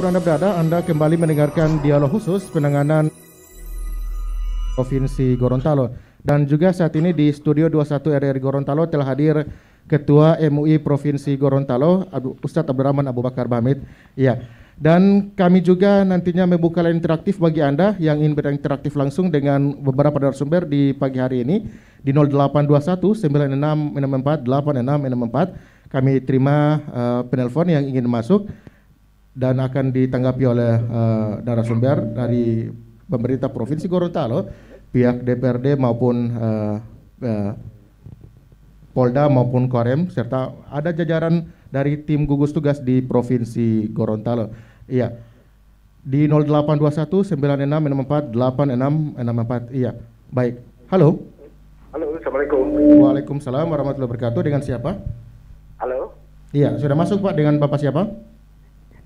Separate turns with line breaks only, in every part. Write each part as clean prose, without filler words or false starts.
dimanapun Anda berada, Anda kembali mendengarkan dialog khusus penanganan Provinsi Gorontalo. Dan juga saat ini di Studio 21 RRI Gorontalo telah hadir Ketua MUI Provinsi Gorontalo, Ustadz Abdurrahman Abu Bakar Bahamid. Iya. Dan kami juga nantinya membuka line interaktif bagi Anda yang ingin berinteraktif langsung dengan beberapa narasumber di pagi hari ini di 0821 9664 8664. Kami terima penelpon yang ingin masuk dan akan ditanggapi oleh narasumber dari pemerintah Provinsi Gorontalo, pihak DPRD maupun Polda maupun Korem, serta ada jajaran dari tim gugus tugas di Provinsi Gorontalo. Iya, di 0821 9664 8664. Iya, baik. Halo.
Halo, Assalamualaikum.
Waalaikumsalam warahmatullahi wabarakatuh. Dengan siapa?
Halo.
Iya, sudah masuk Pak. Dengan Bapak siapa?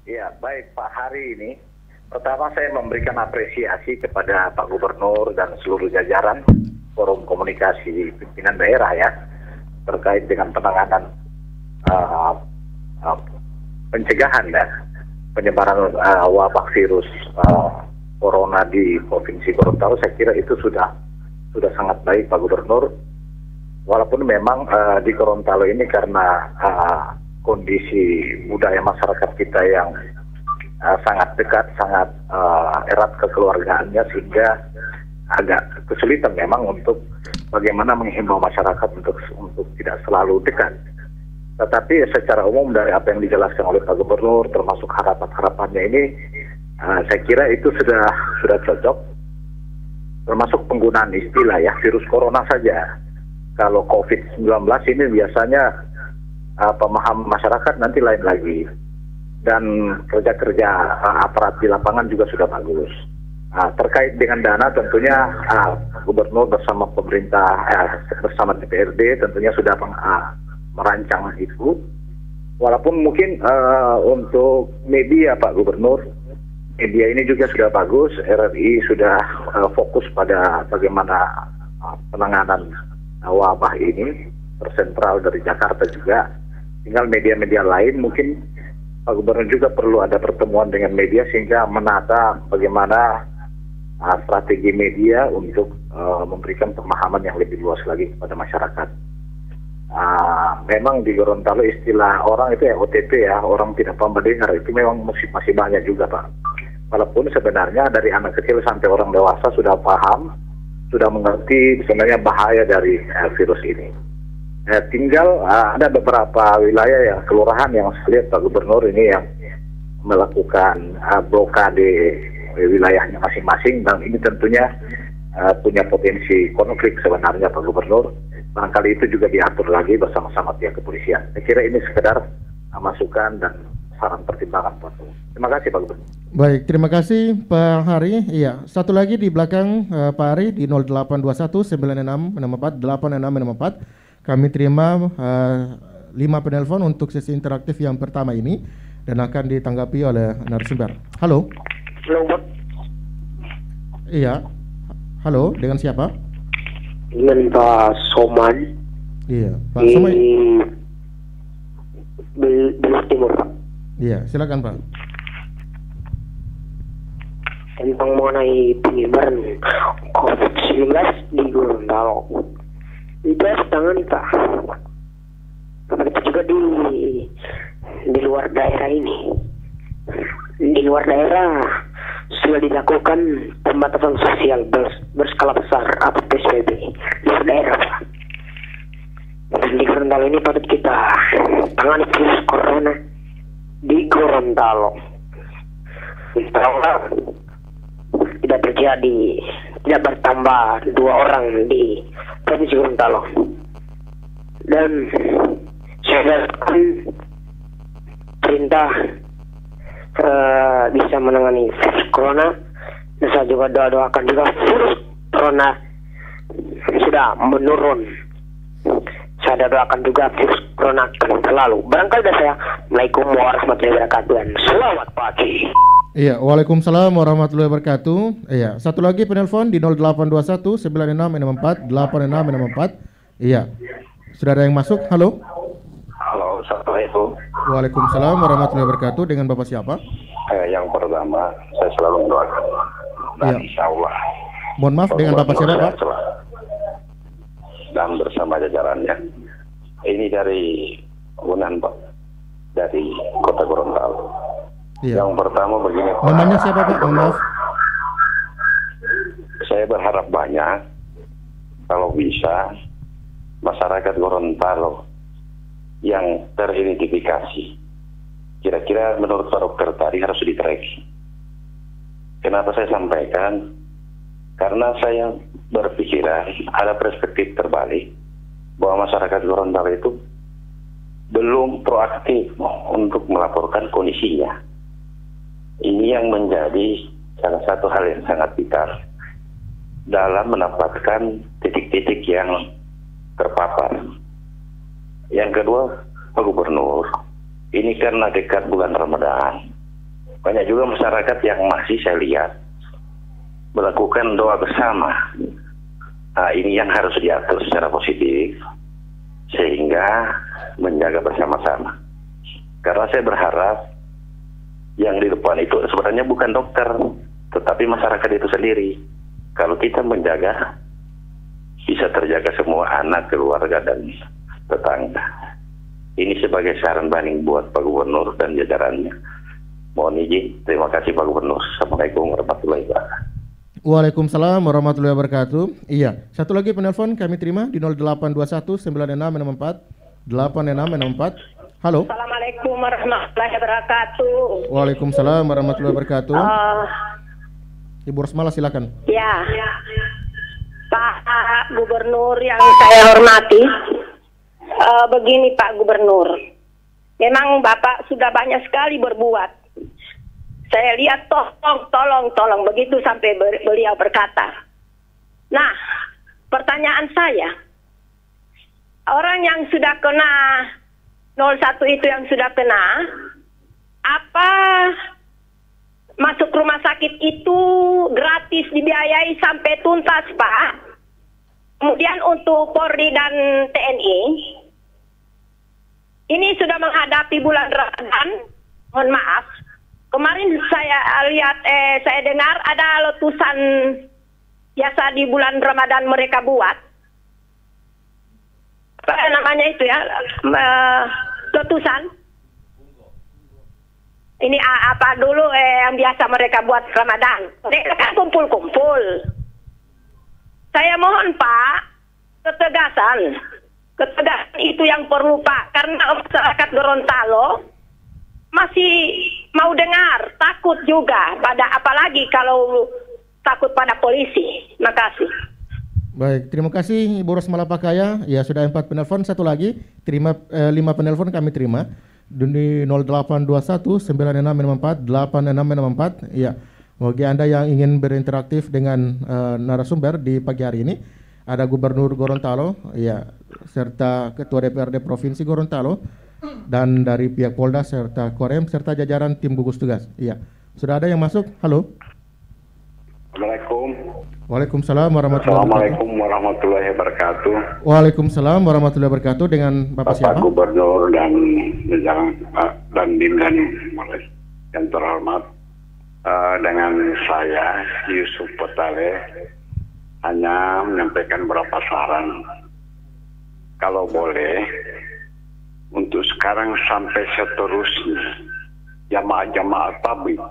Iya, baik Pak. Hari ini pertama saya memberikan apresiasi kepada Pak Gubernur dan seluruh jajaran Forum Komunikasi Pimpinan Daerah ya, terkait dengan penanganan pencegahan ya, penyebaran wabah virus corona di Provinsi Gorontalo. Saya kira itu sudah sangat baik Pak Gubernur. Walaupun memang di Gorontalo ini karena kondisi budaya masyarakat kita yang sangat dekat, sangat erat kekeluargaannya, sehingga agak kesulitan memang untuk bagaimana menghimbau masyarakat untuk tidak selalu dekat. Tetapi secara umum dari apa yang dijelaskan oleh Pak Gubernur, termasuk harapan-harapannya ini, saya kira itu sudah cocok. Termasuk penggunaan istilah ya, virus corona saja. Kalau COVID-19 ini biasanya pemahaman masyarakat nanti lain lagi. Dan kerja-kerja aparat di lapangan juga sudah bagus. Terkait dengan dana tentunya Gubernur bersama pemerintah, bersama DPRD tentunya sudah merancang itu. Walaupun mungkin untuk media Pak Gubernur, media ini juga sudah bagus. RRI sudah fokus pada bagaimana penanganan wabah ini, tersentral dari Jakarta juga. Tinggal media-media lain mungkin Pak Gubernur juga perlu ada pertemuan dengan media sehingga menata bagaimana strategi media untuk memberikan pemahaman yang lebih luas lagi kepada masyarakat. Memang di Gorontalo istilah orang itu ya OTP ya, orang tidak paham mendengar, itu memang masih banyak juga Pak. Walaupun sebenarnya dari anak kecil sampai orang dewasa sudah paham, sudah mengerti sebenarnya bahaya dari virus ini. Tinggal ada beberapa wilayah yang kelurahan yang saya lihat Pak Gubernur ini yang melakukan blokade wilayahnya masing-masing, dan ini tentunya punya potensi konflik sebenarnya Pak Gubernur. Barangkali itu juga diatur lagi bersama-sama pihak kepolisian. Saya kira ini sekedar masukan dan saran pertimbangan Pak. Terima kasih Pak Gubernur.
Baik, terima kasih Pak Hari. Iya, satu lagi di belakang Pak Hari di 0821 9664 8664. Kami terima 5 penelpon untuk sesi interaktif yang pertama ini dan akan ditanggapi oleh narasumber. Halo.
Halo, Pak.
Iya. Halo, dengan siapa?
Dengan Pak Soman.
Iya, Pak Soman.
Belu Timur, Pak.
Iya, silakan Pak.
Tentang mengenai penyebaran COVID-19 di Gorontalo. Itu harus tangani Pak. Begitu juga di luar daerah ini. Di luar daerah sudah dilakukan pembatasan sosial berskala besar atau PSBB di luar daerah Pak. Dan di Gorontalo ini patut kita tangani virus corona di Gorontalo. Insya tidak terjadi, tidak bertambah 2 orang di Provinsi Gorontalo. Dan saya harapkan perintah bisa menangani virus corona, dan saya juga doakan juga virus corona sudah menurun. Saya doakan juga virus corona akan selalu. Barangkali dari saya, Assalamualaikum warahmatullahi wabarakatuh dan selamat pagi.
Iya, waalaikumsalam warahmatullahi wabarakatuh. Iya, satu lagi penelpon di 0821 9664 8664. Iya, sudah ada yang masuk. Halo.
Halo, Assalamualaikum.
Waalaikumsalam warahmatullahi wabarakatuh. Dengan Bapak siapa?
Yang pertama, saya selalu mendoakan dan insya Allah.
Mohon maaf, dengan Bapak siapa, Pak?
Dan bersama jajarannya. Ini dari Unan, Pak, dari Kota Gorontalo.
Iya.
Yang pertama begini, Pak.
Namanya siapa, Pak? Mohon maaf.
Saya berharap banyak, kalau bisa, masyarakat Gorontalo yang teridentifikasi. Kira-kira menurut Pak Dokter tadi harus di-tracking. Kenapa saya sampaikan? Karena saya berpikiran ada perspektif terbalik bahwa masyarakat Gorontalo itu belum proaktif untuk melaporkan kondisinya. Ini yang menjadi salah satu hal yang sangat vital dalam mendapatkan titik-titik yang terpapar. Yang kedua, Pak Gubernur, ini karena dekat bulan Ramadan, banyak juga masyarakat yang masih saya lihat melakukan doa bersama. Nah, ini yang harus diatur secara positif sehingga menjaga bersama-sama. Karena saya berharap yang di depan itu sebenarnya bukan dokter, tetapi masyarakat itu sendiri. Kalau kita menjaga, bisa terjaga semua anak, keluarga, dan tetangga. Ini sebagai saran banding buat Pak Gubernur dan jajarannya. Mohon izin, terima kasih Pak Gubernur. Assalamualaikum warahmatullahi wabarakatuh.
Waalaikumsalam warahmatullahi wabarakatuh. Iya, satu lagi penelpon kami terima di 0821 9664 8664. Halo.
Assalamualaikum warahmatullahi wabarakatuh.
Waalaikumsalam warahmatullahi wabarakatuh. Ibu Rosmala silakan.
Ya, Pak Gubernur yang saya hormati, begini Pak Gubernur, memang Bapak sudah banyak sekali berbuat. Saya lihat tolong, begitu sampai beliau berkata. Nah, pertanyaan saya, orang yang sudah kena 01 itu yang sudah kena, apa masuk rumah sakit itu gratis dibiayai sampai tuntas, Pak? Kemudian untuk Polri dan TNI, ini sudah menghadapi bulan Ramadan, mohon maaf. Kemarin saya lihat, saya dengar ada letusan biasa di bulan Ramadan mereka buat. Apa namanya itu ya, letusan. Ini apa dulu yang biasa mereka buat Ramadan. Mereka kan kumpul-kumpul. Saya mohon Pak, ketegasan itu yang perlu Pak, karena masyarakat Gorontalo masih mau dengar, takut juga, apalagi kalau takut pada polisi. Terima kasih.
Baik, terima kasih Ibu Rosmala Pakaya. Ya, sudah 4 penelpon, satu lagi. Terima 5 penelpon kami terima. Di 0821 9664 8664. Ya, bagi Anda yang ingin berinteraktif dengan narasumber di pagi hari ini, ada Gubernur Gorontalo, ya, serta Ketua DPRD Provinsi Gorontalo, dan dari pihak Polda serta Korem serta jajaran tim gugus tugas. Iya. Sudah ada yang masuk? Halo.
Assalamualaikum.
Waalaikumsalam warahmatullahi wabarakatuh.
Assalamualaikum warahmatullahi wabarakatuh.
Waalaikumsalam warahmatullahi wabarakatuh. Dengan Bapak siapa?
Bapak Gubernur dan jajaran dan Dim dan yang terhormat, dengan saya Yusuf Potale hanya menyampaikan beberapa saran. Kalau boleh, untuk sekarang sampai seterusnya jamaah-jamaah tabligh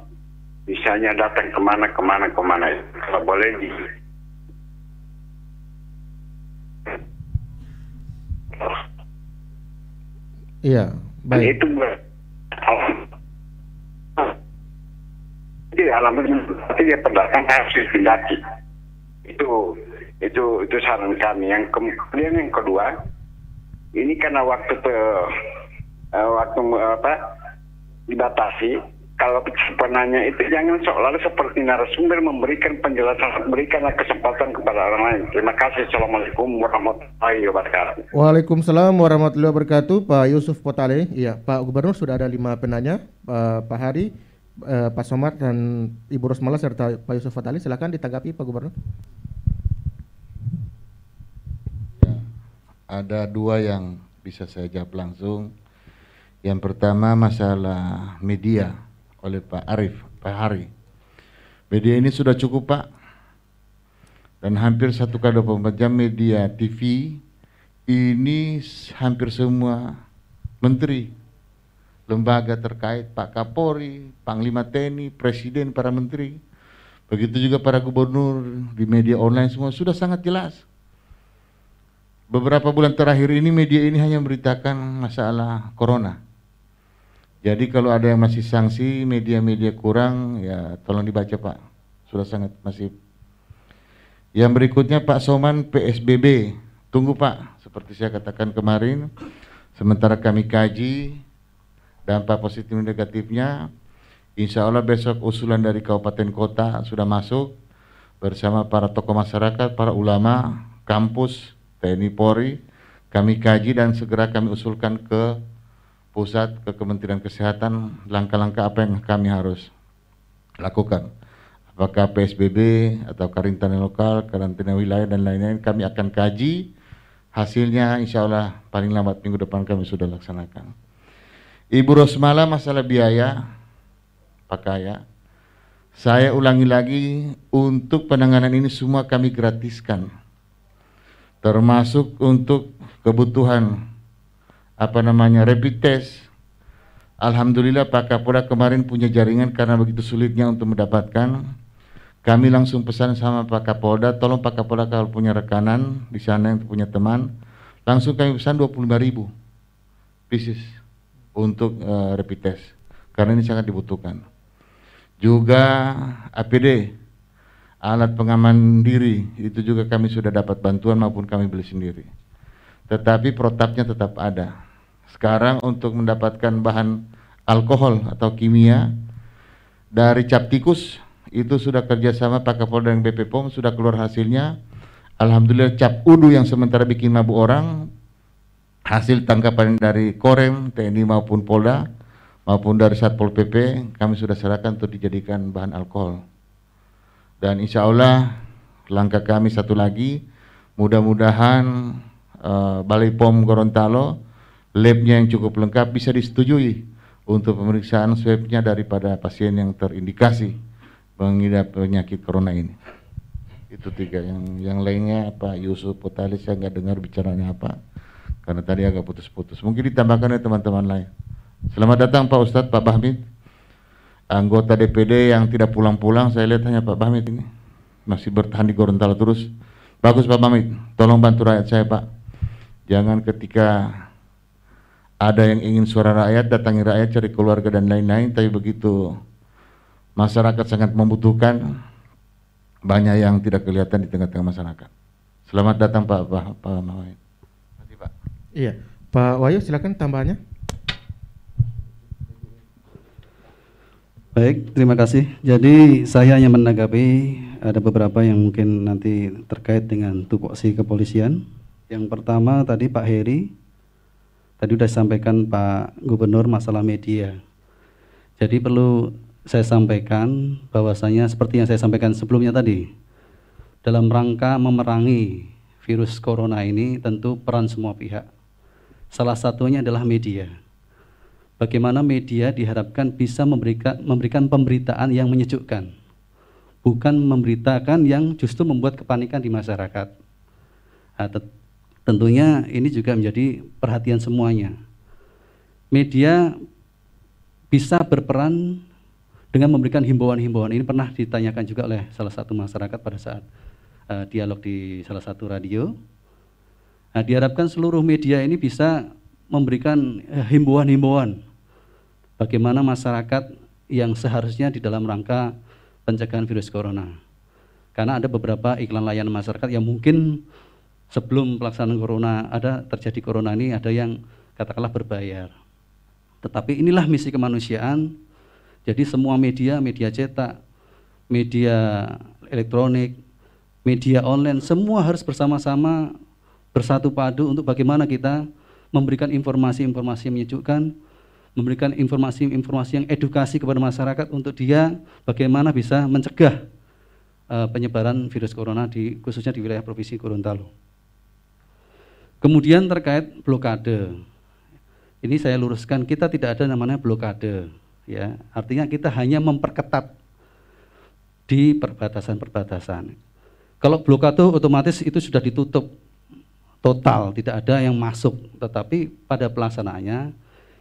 misalnya datang kemana kalau boleh
Iya, baik.
Itu jadi alamatnya dia pendatang harus dipindaki. Itu saran kami. Yang kemudian yang kedua, ini karena waktu dibatasi. Kalau penanya itu jangan seolah seperti narasumber memberikan penjelasan, berikanlah kesempatan kepada orang lain. Terima kasih. Assalamualaikum warahmatullahi wabarakatuh.
Waalaikumsalam warahmatullahi wabarakatuh. Pak Yusuf Potale. Iya, Pak Gubernur sudah ada 5 penanya, Pak Hari, Pak Somad, dan Ibu Rosmala serta Pak Yusuf Potale. Silakan ditanggapi Pak Gubernur.
Ya, ada 2 yang bisa saya jawab langsung. Yang pertama masalah media oleh Pak Hari. Media ini sudah cukup Pak, dan hampir 1x24 jam media TV ini hampir semua menteri, lembaga terkait, Pak Kapolri, Panglima TNI, Presiden, para menteri, begitu juga para gubernur di media online semua sudah sangat jelas. Beberapa bulan terakhir ini media ini hanya memberitakan masalah corona. Jadi kalau ada yang masih sanksi, media-media kurang, ya tolong dibaca Pak, sudah sangat masif. Yang berikutnya Pak Soman, PSBB, tunggu Pak, seperti saya katakan kemarin, sementara kami kaji dampak positif dan negatifnya. Insya Allah besok usulan dari kabupaten kota sudah masuk bersama para tokoh masyarakat, para ulama, kampus, TNI Polri, kami kaji dan segera kami usulkan ke pusat, ke Kementerian Kesehatan, langkah-langkah apa yang kami harus lakukan. Apakah PSBB atau karantina lokal, karantina wilayah dan lain-lain, kami akan kaji. Hasilnya insya Allah paling lambat minggu depan kami sudah laksanakan. Ibu Rosmala, masalah biaya, Pak Kaya, saya ulangi lagi, untuk penanganan ini semua kami gratiskan. Termasuk untuk kebutuhan rapid test. Alhamdulillah Pak Kapolda kemarin punya jaringan karena begitu sulitnya untuk mendapatkan. Kami langsung pesan sama Pak Kapolda, tolong Pak Kapolda kalau punya rekanan di sana yang punya teman, langsung kami pesan 25.000 pieces untuk rapid test karena ini sangat dibutuhkan. Juga APD, alat pengaman diri, itu juga kami sudah dapat bantuan maupun kami beli sendiri. Tetapi protapnya tetap ada. Sekarang untuk mendapatkan bahan alkohol atau kimia dari cap tikus itu sudah kerjasama Pak Kapolda dan BP POM, sudah keluar hasilnya. Alhamdulillah cap udu yang sementara bikin mabuk orang, hasil tangkapan dari Korem, TNI maupun Polda, maupun dari Satpol PP, kami sudah serahkan untuk dijadikan bahan alkohol. Dan insya Allah langkah kami satu lagi, mudah-mudahan Balai POM Gorontalo, labnya yang cukup lengkap bisa disetujui untuk pemeriksaan swabnya daripada pasien yang terindikasi mengidap penyakit corona ini. Itu 3. Yang lainnya Pak Yusuf Putalis saya nggak dengar bicaranya apa, karena tadi agak putus-putus. Mungkin ditambahkan oleh teman-teman lain. Selamat datang Pak Ustadz, Pak Bahmid, anggota DPD yang tidak pulang-pulang. Saya lihat hanya Pak Bahmid ini masih bertahan di Gorontalo terus. Bagus Pak Bahmid, tolong bantu rakyat saya Pak. Jangan ketika ada yang ingin suara rakyat, datangi rakyat, cari keluarga dan lain-lain, tapi begitu masyarakat sangat membutuhkan, banyak yang tidak kelihatan di tengah-tengah masyarakat. Selamat datang Pak Mahmud. Terima Pak.
Iya, Pak Wahyu silakan tambahannya.
Baik, terima kasih. Jadi saya hanya menanggapi ada beberapa yang mungkin nanti terkait dengan tupoksi kepolisian. Yang pertama tadi Pak Heri, tadi sudah disampaikan Pak Gubernur masalah media. Jadi perlu saya sampaikan bahwasanya seperti yang saya sampaikan sebelumnya tadi, dalam rangka memerangi virus corona ini tentu peran semua pihak. Salah satunya adalah media. Bagaimana media diharapkan bisa memberikan pemberitaan yang menyejukkan, bukan memberitakan yang justru membuat kepanikan di masyarakat. Nah, tentunya ini juga menjadi perhatian semuanya. Media bisa berperan dengan memberikan himbauan-himbauan. Ini pernah ditanyakan juga oleh salah satu masyarakat pada saat dialog di salah satu radio. Nah, diharapkan seluruh media ini bisa memberikan himbauan-himbauan bagaimana masyarakat yang seharusnya di dalam rangka pencegahan virus corona. Karena ada beberapa iklan layanan masyarakat yang mungkin sebelum pelaksanaan corona terjadi corona ini ada yang katakanlah berbayar. Tetapi inilah misi kemanusiaan. Jadi semua media cetak, media elektronik, media online, semua harus bersama-sama bersatu padu untuk bagaimana kita memberikan informasi-informasi yang menyejukkan, memberikan informasi-informasi yang edukasi kepada masyarakat untuk dia bagaimana bisa mencegah penyebaran virus corona khususnya di wilayah Provinsi Gorontalo. Kemudian terkait blokade, ini saya luruskan, kita tidak ada namanya blokade. ya. Artinya kita hanya memperketat di perbatasan-perbatasan. Kalau blokade otomatis itu sudah ditutup total, tidak ada yang masuk. Tetapi pada pelaksanaannya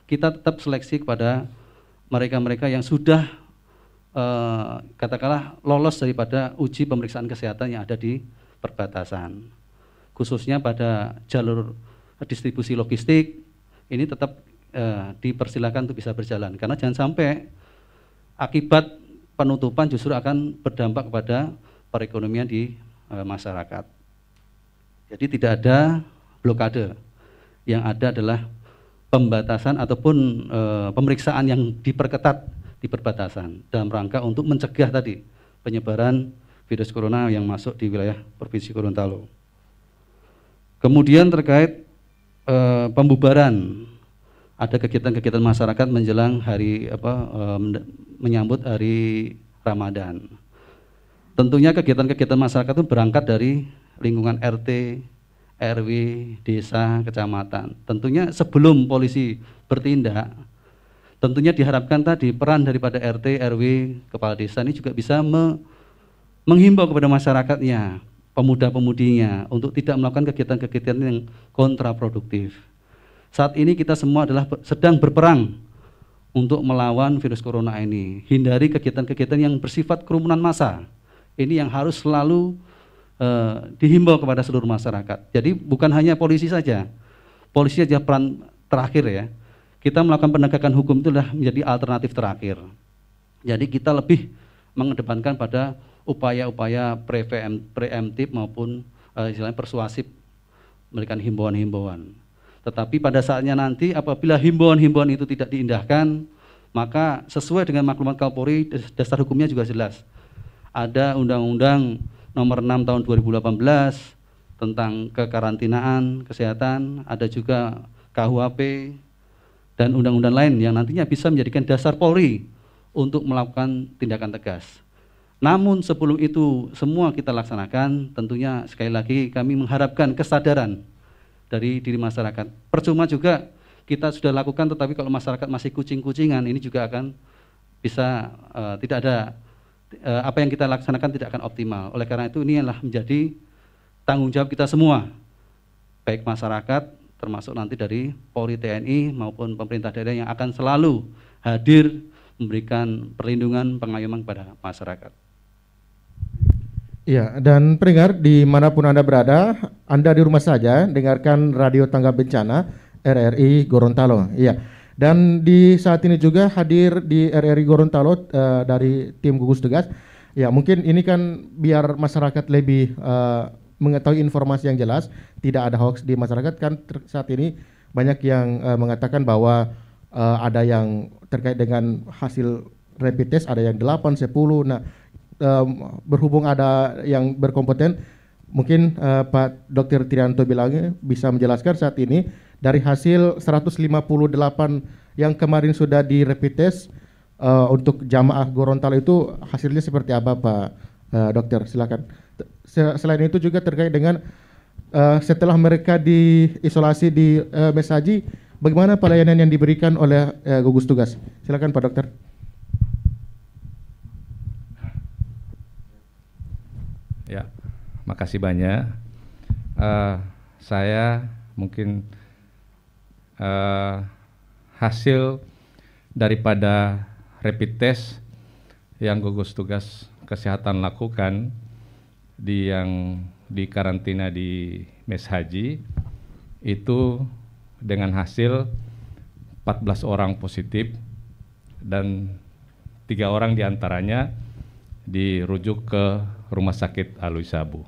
kita tetap seleksi kepada mereka-mereka yang sudah katakanlah lolos daripada uji pemeriksaan kesehatan yang ada di perbatasan. Khususnya pada jalur distribusi logistik, ini tetap dipersilakan untuk bisa berjalan. Karena jangan sampai akibat penutupan justru akan berdampak kepada perekonomian di masyarakat. Jadi tidak ada blokade, yang ada adalah pembatasan ataupun pemeriksaan yang diperketat di perbatasan dalam rangka untuk mencegah tadi penyebaran virus corona yang masuk di wilayah Provinsi Gorontalo. Kemudian terkait pembubaran, ada kegiatan-kegiatan masyarakat menjelang hari menyambut hari Ramadan. Tentunya kegiatan-kegiatan masyarakat itu berangkat dari lingkungan RT, RW, desa, kecamatan. Tentunya sebelum polisi bertindak, tentunya diharapkan tadi peran daripada RT, RW, kepala desa ini juga bisa menghimbau kepada masyarakatnya, pemuda-pemudinya, untuk tidak melakukan kegiatan-kegiatan yang kontraproduktif. Saat ini kita semua adalah sedang berperang untuk melawan virus corona ini. Hindari kegiatan-kegiatan yang bersifat kerumunan massa. Ini yang harus selalu dihimbau kepada seluruh masyarakat. Jadi bukan hanya polisi saja. Polisi saja peran terakhir ya. Kita melakukan penegakan hukum itu adalah menjadi alternatif terakhir. Jadi kita lebih mengedepankan pada upaya-upaya preemptif maupun istilahnya persuasif, memberikan himbauan-himbauan. Tetapi pada saatnya nanti apabila himbauan-himbauan itu tidak diindahkan, maka sesuai dengan maklumat Kapolri, dasar hukumnya juga jelas. Ada Undang-Undang Nomor 6 Tahun 2018 tentang kekarantinaan kesehatan, ada juga KUHP dan undang-undang lain yang nantinya bisa menjadikan dasar Polri untuk melakukan tindakan tegas. Namun sebelum itu semua kita laksanakan, tentunya sekali lagi kami mengharapkan kesadaran dari diri masyarakat. Percuma juga kita sudah lakukan, tetapi kalau masyarakat masih kucing-kucingan, ini juga akan bisa tidak ada apa yang kita laksanakan tidak akan optimal. Oleh karena itu ini adalah menjadi tanggung jawab kita semua, baik masyarakat termasuk nanti dari Polri, TNI maupun pemerintah daerah yang akan selalu hadir memberikan perlindungan, pengayoman kepada masyarakat.
Ya, dan pendengar dimanapun Anda berada, Anda di rumah saja dengarkan Radio Tanggap Bencana RRI Gorontalo. Iya. Dan di saat ini juga hadir di RRI Gorontalo dari tim gugus tugas. Ya, mungkin ini kan biar masyarakat lebih mengetahui informasi yang jelas, tidak ada hoax di masyarakat kan saat ini banyak yang mengatakan bahwa ada yang terkait dengan hasil rapid test, ada yang 8, 10. Nah, berhubung ada yang berkompeten, mungkin Pak Dr. Trianto bilangnya bisa menjelaskan saat ini dari hasil 158 yang kemarin sudah di rapid test untuk jamaah Gorontalo itu hasilnya seperti apa Pak Dokter? Silakan. Selain itu juga terkait dengan setelah mereka diisolasi di Mes Haji, bagaimana pelayanan yang diberikan oleh gugus tugas? Silakan Pak Dokter.
Ya, makasih banyak. Saya mungkin hasil daripada rapid test yang gugus tugas kesehatan lakukan yang di karantina di Mes Haji itu dengan hasil 14 orang positif dan 3 orang diantaranya dirujuk ke Rumah Sakit Alwi Sabu.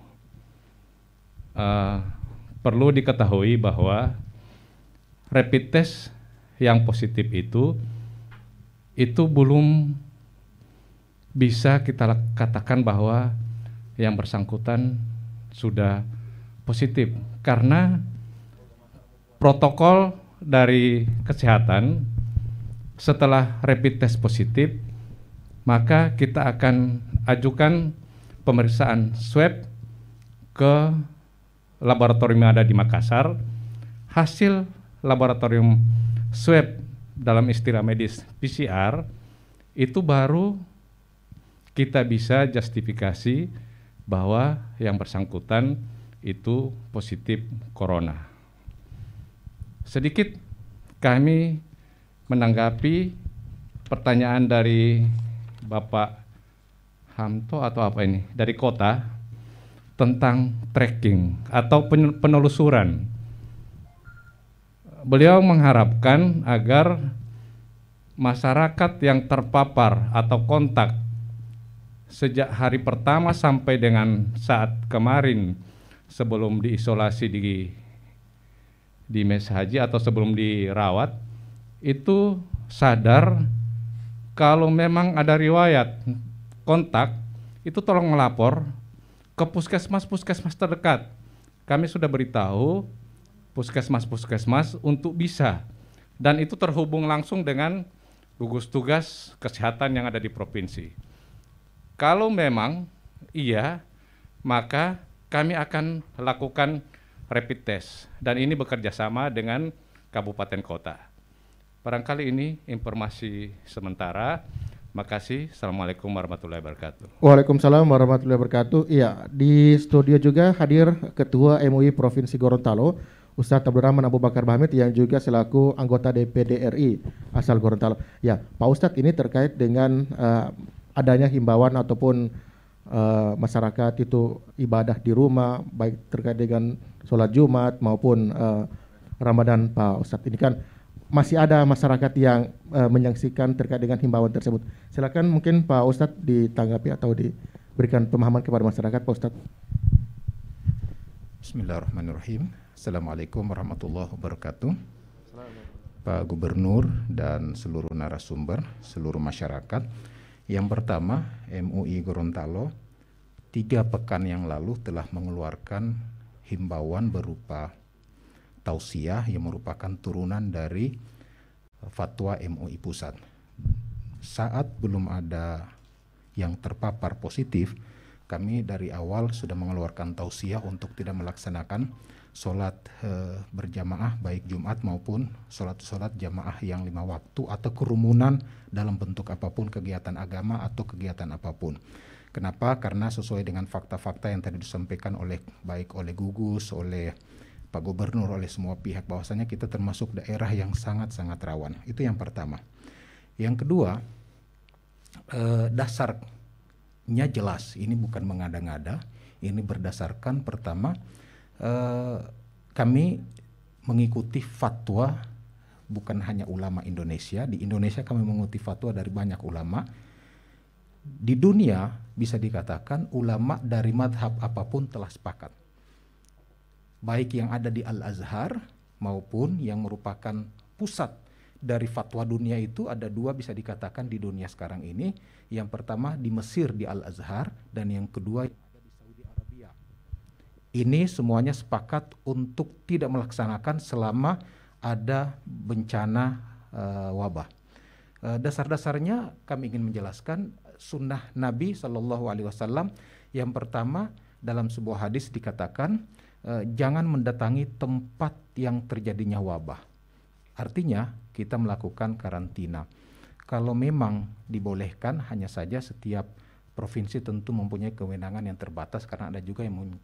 Perlu diketahui bahwa rapid test yang positif itu belum bisa kita katakan bahwa yang bersangkutan sudah positif, karena protokol dari kesehatan setelah rapid test positif maka kita akan ajukan pemeriksaan swab ke laboratorium yang ada di Makassar. Hasil laboratorium swab dalam istilah medis PCR itu baru kita bisa justifikasi bahwa yang bersangkutan itu positif corona. Sedikit kami menanggapi pertanyaan dari Bapak Hamto atau apa ini, dari kota, tentang tracking atau penelusuran. Beliau mengharapkan agar masyarakat yang terpapar atau kontak sejak hari pertama sampai dengan saat kemarin sebelum diisolasi di mes haji atau sebelum dirawat, itu sadar kalau memang ada riwayat kontak, itu tolong melapor ke puskesmas terdekat. Kami sudah beritahu puskesmas untuk bisa, dan itu terhubung langsung dengan gugus tugas kesehatan yang ada di provinsi. Kalau memang iya, maka kami akan lakukan rapid test, dan ini bekerja sama dengan kabupaten kota. Barangkali ini informasi sementara. Makasih. Assalamualaikum warahmatullahi wabarakatuh.
Waalaikumsalam warahmatullahi wabarakatuh. Iya, di studio juga hadir Ketua MUI Provinsi Gorontalo, Ustadz Abdurrahman Abu Bakar Hamid, yang juga selaku anggota DPD RI asal Gorontalo. Ya, Pak Ustadz, ini terkait dengan adanya himbauan ataupun masyarakat itu ibadah di rumah, baik terkait dengan sholat Jumat maupun Ramadan, Pak Ustadz. Ini kan masih ada masyarakat yang menyaksikan terkait dengan himbauan tersebut. Silakan mungkin Pak Ustadz ditanggapi atau diberikan pemahaman kepada masyarakat, Pak Ustadz.
Bismillahirrahmanirrahim. Assalamualaikum warahmatullahi wabarakatuh. Pak Gubernur dan seluruh narasumber, seluruh masyarakat. Yang pertama, MUI Gorontalo 3 pekan yang lalu telah mengeluarkan himbauan berupa tausiah yang merupakan turunan dari fatwa MUI Pusat. Saat belum ada yang terpapar positif, kami dari awal sudah mengeluarkan tausiah untuk tidak melaksanakan sholat berjamaah baik Jumat maupun sholat jamaah yang 5 waktu atau kerumunan dalam bentuk apapun, kegiatan agama atau kegiatan apapun. Kenapa? Karena sesuai dengan fakta-fakta yang tadi disampaikan baik oleh gugus, oleh Pak Gubernur, oleh semua pihak, bahwasanya kita termasuk daerah yang sangat-sangat rawan. Itu yang pertama. Yang kedua, dasarnya jelas, ini bukan mengada-ngada, ini berdasarkan pertama, kami mengikuti fatwa bukan hanya ulama Indonesia. Di Indonesia kami mengikuti fatwa dari banyak ulama. Di dunia bisa dikatakan ulama dari madhab apapun telah sepakat. Baik yang ada di Al-Azhar maupun yang merupakan pusat dari fatwa dunia, itu ada 2 bisa dikatakan di dunia sekarang ini. Yang pertama di Mesir di Al-Azhar, dan yang kedua ada di Saudi Arabia. Ini semuanya sepakat untuk tidak melaksanakan selama ada bencana wabah. Dasar-dasarnya kami ingin menjelaskan sunnah Nabi SAW. Yang pertama, dalam sebuah hadis dikatakan jangan mendatangi tempat yang terjadinya wabah. Artinya kita melakukan karantina. Kalau memang dibolehkan, hanya saja setiap provinsi tentu mempunyai kewenangan yang terbatas, karena ada juga yang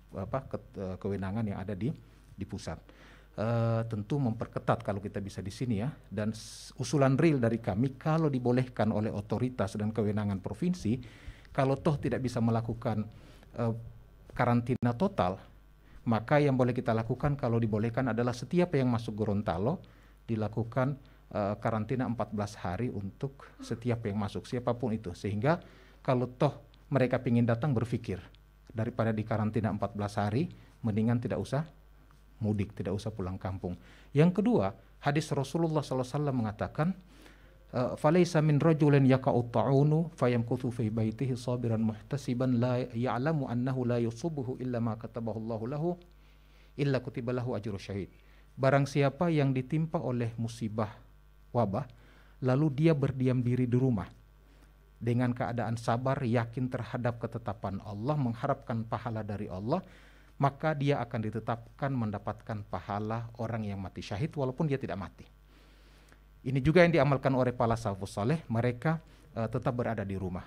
kewenangan yang ada di pusat. Tentu memperketat kalau kita bisa di sini ya. Dan usulan real dari kami, kalau dibolehkan oleh otoritas dan kewenangan provinsi, kalau toh tidak bisa melakukan karantina total, maka yang boleh kita lakukan kalau dibolehkan adalah setiap yang masuk Gorontalo dilakukan karantina 14 hari untuk setiap yang masuk, siapapun itu. Sehingga kalau toh mereka ingin datang, berpikir daripada di karantina 14 hari, mendingan tidak usah mudik, tidak usah pulang kampung. Yang kedua, hadis Rasulullah SAW mengatakan, "Falaisa min rajulin yaqa'u ta'unu fayamkuthu fi baitihi sabiran muhtasiban la ya'lamu annahu la yusubuhu illa ma katabahu Allahu lahu illa kutiba lahu ajru syahid." Barang siapa yang ditimpa oleh musibah wabah, lalu dia berdiam diri di rumah dengan keadaan sabar, yakin terhadap ketetapan Allah, mengharapkan pahala dari Allah, maka dia akan ditetapkan mendapatkan pahala orang yang mati syahid walaupun dia tidak mati. Ini juga yang diamalkan oleh para salafus saleh. Mereka tetap berada di rumah.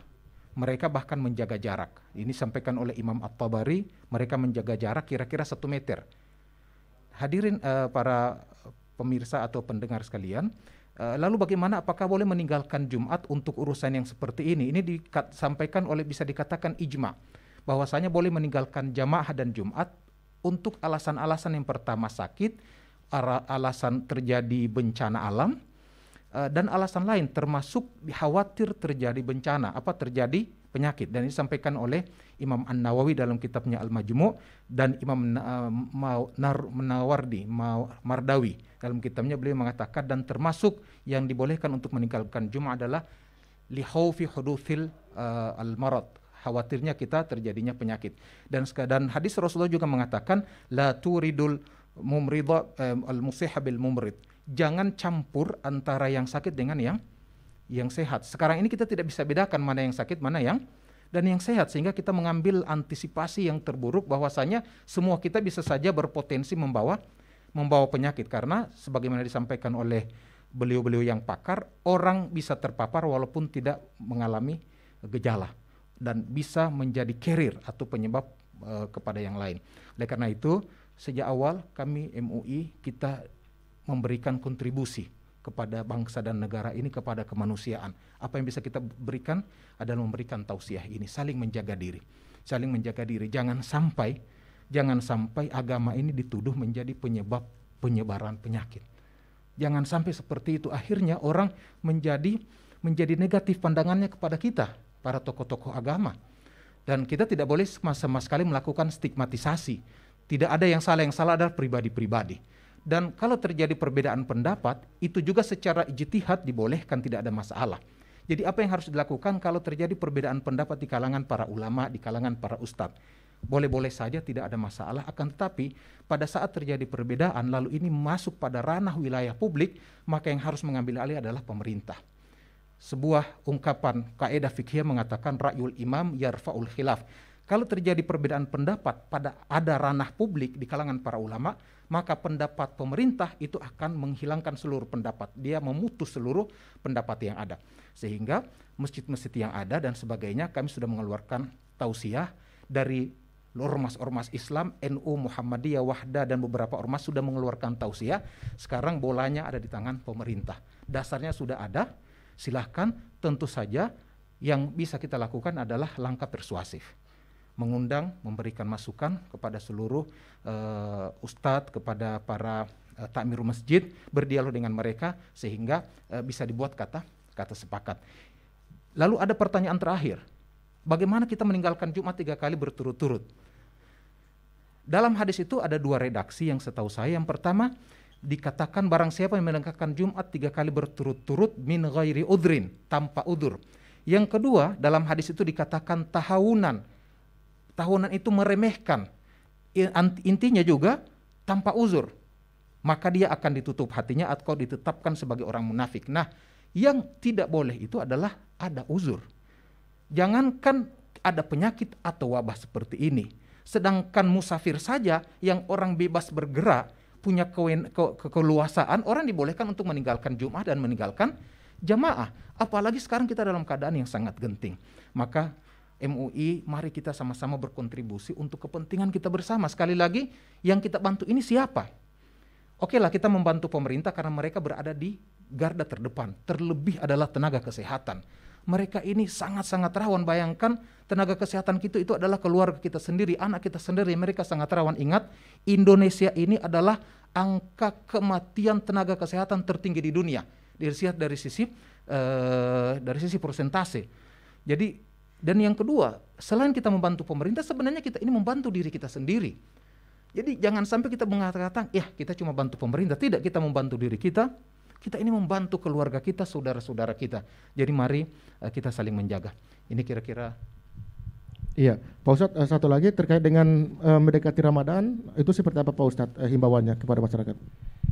Mereka bahkan menjaga jarak. Ini disampaikan oleh Imam At-Tabari, mereka menjaga jarak kira-kira 1 meter. Hadirin para pemirsa atau pendengar sekalian, lalu bagaimana, apakah boleh meninggalkan Jumat untuk urusan yang seperti ini? Ini disampaikan oleh, bisa dikatakan ijma, bahwasanya boleh meninggalkan jamaah dan Jumat untuk alasan-alasan yang pertama sakit, alasan terjadi bencana alam, dan alasan lain termasuk khawatir terjadi bencana, terjadi penyakit. Dan ini disampaikan oleh Imam An-Nawawi dalam kitabnya Al-Majmu' dan Imam Mardawi dalam kitabnya, beliau mengatakan dan termasuk yang dibolehkan untuk meninggalkan Jumat adalah li khaufi hudutsil al-marad, khawatirnya kita terjadinya penyakit. Dan hadis Rasulullah juga mengatakan la turidul mumridha al-musihha bil mumrid. Jangan campur antara yang sakit dengan yang sehat. Sekarang ini kita tidak bisa bedakan mana yang sakit, mana yang sehat, sehingga kita mengambil antisipasi yang terburuk bahwasanya semua kita bisa saja berpotensi membawa penyakit, karena sebagaimana disampaikan oleh beliau-beliau yang pakar, orang bisa terpapar walaupun tidak mengalami gejala dan bisa menjadi carrier atau penyebab kepada yang lain. Oleh karena itu, sejak awal kami MUI kita memberikan kontribusi kepada bangsa dan negara ini, kepada kemanusiaan. Apa yang bisa kita berikan adalah memberikan tausiah ini, saling menjaga diri. Jangan sampai agama ini dituduh menjadi penyebab penyebaran penyakit. Jangan sampai seperti itu, akhirnya orang menjadi negatif pandangannya kepada kita, para tokoh-tokoh agama. Dan kita tidak boleh sama sekali melakukan stigmatisasi. Tidak ada yang salah adalah pribadi-pribadi. Dan kalau terjadi perbedaan pendapat, itu juga secara ijtihad dibolehkan, tidak ada masalah. Jadi apa yang harus dilakukan kalau terjadi perbedaan pendapat di kalangan para ulama, di kalangan para ustadz? Boleh-boleh saja, tidak ada masalah. Akan tetapi pada saat terjadi perbedaan, lalu ini masuk pada ranah wilayah publik, maka yang harus mengambil alih adalah pemerintah. Sebuah ungkapan kaidah fikih mengatakan ra'yul imam yarfa'ul khilaf. Kalau terjadi perbedaan pendapat pada ada ranah publik di kalangan para ulama, maka pendapat pemerintah itu akan menghilangkan seluruh pendapat. Dia memutus seluruh pendapat yang ada. Sehingga masjid-masjid yang ada dan sebagainya, kami sudah mengeluarkan tausiah dari ormas-ormas Islam, NU, Muhammadiyah, Wahda, dan beberapa ormas sudah mengeluarkan tausiah. Sekarang bolanya ada di tangan pemerintah. Dasarnya sudah ada, silahkan. Tentu saja yang bisa kita lakukan adalah langkah persuasif. Mengundang, memberikan masukan kepada seluruh ustadz, kepada para takmir masjid, berdialog dengan mereka sehingga bisa dibuat kata sepakat. Lalu ada pertanyaan terakhir, bagaimana kita meninggalkan Jumat 3 kali berturut-turut? Dalam hadis itu ada 2 redaksi yang setahu saya. Yang pertama dikatakan barang siapa yang meninggalkan Jumat 3 kali berturut-turut min ghairi udhrin, tanpa udur. Yang kedua, dalam hadis itu dikatakan tahawunan itu meremehkan, intinya juga tanpa uzur, maka dia akan ditutup hatinya atau ditetapkan sebagai orang munafik. Nah, yang tidak boleh itu adalah ada uzur. Jangankan ada penyakit atau wabah seperti ini, sedangkan musafir saja yang orang bebas bergerak, punya keleluasaan, orang dibolehkan untuk meninggalkan Jumat dan meninggalkan jamaah. Apalagi sekarang kita dalam keadaan yang sangat genting. Maka MUI, mari kita sama-sama berkontribusi untuk kepentingan kita bersama. Sekali lagi, yang kita bantu ini siapa? Oke lah, kita membantu pemerintah karena mereka berada di garda terdepan. Terlebih adalah tenaga kesehatan. Mereka ini sangat-sangat rawan. Bayangkan tenaga kesehatan kita itu adalah keluarga kita sendiri, anak kita sendiri. Mereka sangat rawan. Ingat, Indonesia ini adalah angka kematian tenaga kesehatan tertinggi di dunia. Dilihat dari sisi persentase. Jadi, dan yang kedua, selain kita membantu pemerintah, sebenarnya kita ini membantu diri kita sendiri. Jadi jangan sampai kita mengatakan, ya kita cuma bantu pemerintah. Tidak, kita membantu diri kita. Kita ini membantu keluarga kita, saudara-saudara kita. Jadi mari kita saling menjaga. Ini kira-kira.
Iya, Pak Ustadz, satu lagi terkait dengan mendekati Ramadan, itu seperti apa Pak Ustadz himbauannya kepada masyarakat?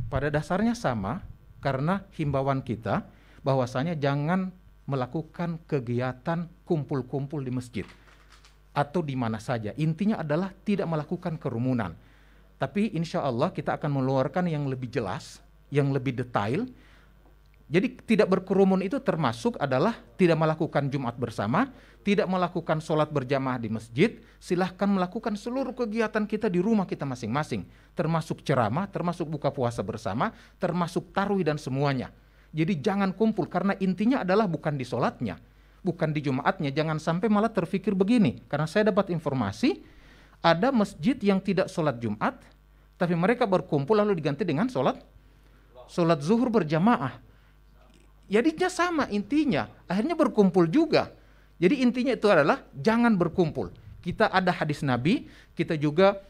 Pada dasarnya sama, karena himbauan kita bahwasanya jangan melakukan kegiatan kumpul-kumpul di masjid atau di mana saja. Intinya adalah tidak melakukan kerumunan. Tapi insya Allah kita akan mengeluarkan yang lebih jelas, yang lebih detail Jadi tidak berkerumun itu termasuk adalah tidak melakukan Jumat bersama, tidak melakukan sholat berjamaah di masjid, silahkan melakukan seluruh kegiatan kita di rumah kita masing-masing, termasuk ceramah, termasuk buka puasa bersama, termasuk tarawih dan semuanya. Jadi jangan kumpul, karena intinya adalah bukan di sholatnya, bukan di Jumatnya. Jangan sampai malah terfikir begini, karena saya dapat informasi, ada masjid yang tidak sholat Jumat, tapi mereka berkumpul lalu diganti dengan sholat zuhur berjamaah. Jadinya sama intinya, akhirnya berkumpul juga. Jadi intinya itu adalah jangan berkumpul. Kita ada hadis Nabi, kita juga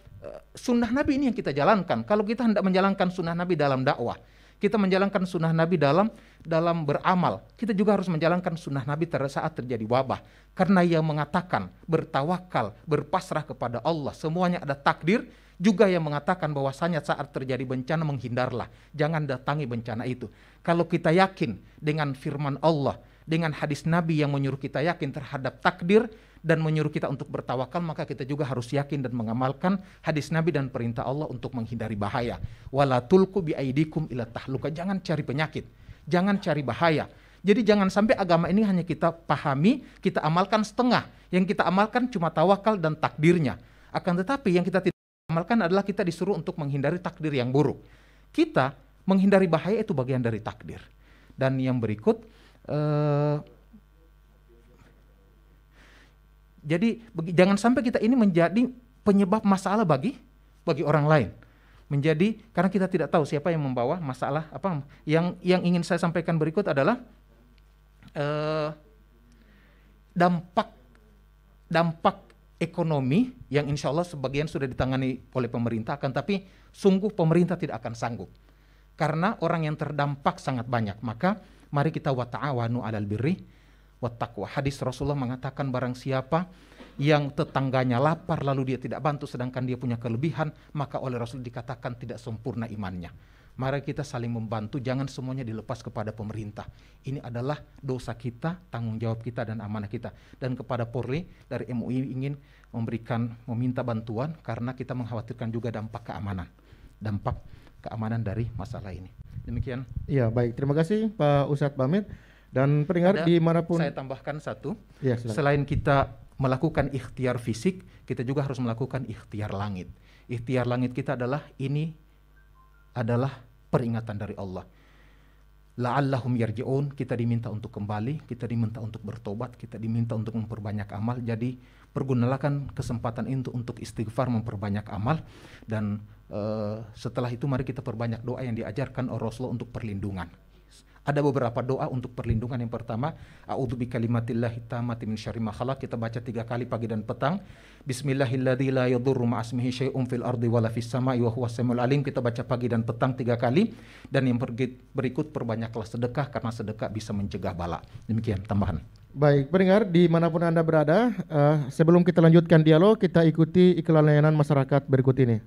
sunnah Nabi ini yang kita jalankan. Kalau kita hendak menjalankan sunnah Nabi dalam dakwah, kita menjalankan sunnah Nabi dalam beramal, kita juga harus menjalankan sunnah Nabi saat terjadi wabah. Karena yang mengatakan bertawakal, berpasrah kepada Allah, semuanya ada takdir. Juga yang mengatakan bahwasanya saat terjadi bencana menghindarlah, jangan datangi bencana itu. Kalau kita yakin dengan firman Allah, dengan hadis Nabi yang menyuruh kita yakin terhadap takdir dan menyuruh kita untuk bertawakal, maka kita juga harus yakin dan mengamalkan hadis Nabi dan perintah Allah untuk menghindari bahaya. Wala tulqu biaidikum ila tahluka, jangan cari penyakit, jangan cari bahaya. Jadi jangan sampai agama ini hanya kita pahami, kita amalkan setengah. Yang kita amalkan cuma tawakal dan takdirnya. Akan tetapi yang kita tidak amalkan adalah kita disuruh untuk menghindari takdir yang buruk. Kita menghindari bahaya itu bagian dari takdir. Dan yang berikut, jadi jangan sampai kita ini menjadi penyebab masalah bagi orang lain. Menjadi karena kita tidak tahu siapa yang membawa masalah apa. Yang ingin saya sampaikan berikut adalah dampak ekonomi yang insya Allah sebagian sudah ditangani oleh pemerintah, akan tapi sungguh pemerintah tidak akan sanggup karena orang yang terdampak sangat banyak. Maka mari kita wata'awanu 'alal birri wattaqwa. Hadis Rasulullah mengatakan barang siapa yang tetangganya lapar lalu dia tidak bantu sedangkan dia punya kelebihan, maka oleh Rasul dikatakan tidak sempurna imannya. Mari kita saling membantu, jangan semuanya dilepas kepada pemerintah. Ini adalah dosa kita, tanggung jawab kita dan amanah kita. Dan kepada Polri dari MUI ingin meminta bantuan karena kita mengkhawatirkan juga dampak keamanan dari masalah ini. Demikian.
Iya, baik. Terima kasih Pak Ustadz Bamit. Dan pendengar dimanapun.
Saya tambahkan satu.
Ya,
selain kita melakukan ikhtiar fisik, kita juga harus melakukan ikhtiar langit. Ikhtiar langit kita adalah peringatan dari Allah. La'allahum yarji'un, kita diminta untuk kembali, kita diminta untuk bertobat, kita diminta untuk memperbanyak amal. Jadi pergunakan kesempatan itu untuk istighfar, memperbanyak amal. Dan setelah itu mari kita perbanyak doa yang diajarkan oleh Rasulullah untuk perlindungan. Ada beberapa doa untuk perlindungan. Yang pertama, a'udzu bikalimatillahi tammati min syarri ma khalaq. Kita baca 3 kali pagi dan petang. Bismillahilladzi la yadurru ma'asmihi syai'un fil ardi wala fis sama'i wa huwas samiul alim. Kita baca pagi dan petang 3 kali. Dan yang berikut, perbanyaklah sedekah karena sedekah bisa mencegah bala. Demikian tambahan.
Baik, pendengar dimanapun Anda berada, sebelum kita lanjutkan dialog, kita ikuti iklan layanan masyarakat berikut ini.